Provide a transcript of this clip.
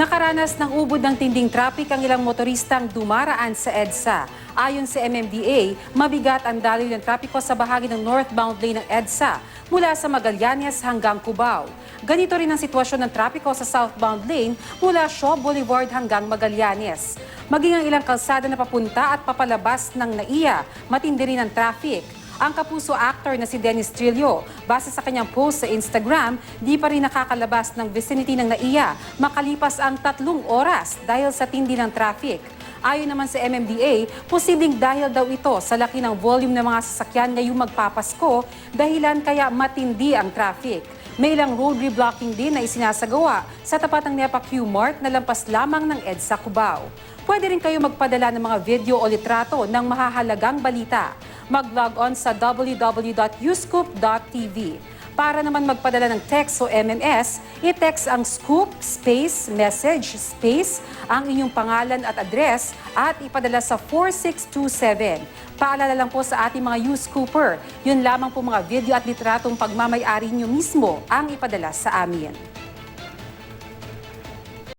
Nakaranas ng ubod ng tinding traffic ang ilang motoristang dumaraan sa EDSA. Ayon sa MMDA, mabigat ang daloy ng trapiko sa bahagi ng northbound lane ng EDSA mula sa Magallanes hanggang Cubao. Ganito rin ang sitwasyon ng trapiko sa southbound lane mula Shaw Boulevard hanggang Magallanes. Maging ang ilang kalsada na papunta at papalabas ng NAIA, matindi rin ang traffic. Ang kapuso actor na si Dennis Trillo, base sa kanyang post sa Instagram, di pa rin nakakalabas ng vicinity ng NAIA makalipas ang 3 oras dahil sa tindi ng traffic. Ayon naman sa MMDA, posibleng dahil daw ito sa laki ng volume ng mga sasakyan ngayong magpapasko, dahilan kaya matindi ang traffic. May ilang road reblocking din na isinasagawa sa tapat ng NEPA Q-Mart na lampas lamang ng EDSA Cubao. Pwede rin kayo magpadala ng mga video o litrato ng mahahalagang balita. Mag-log on sa www.uscoop.tv. Para naman magpadala ng text o MMS, i-text ang scoop, space, message, space, ang inyong pangalan at address at ipadala sa 4627. Paalala lang po sa ating mga U-Scooper, yun lamang po mga video at litratong pagmamay-ari nyo mismo ang ipadala sa amin.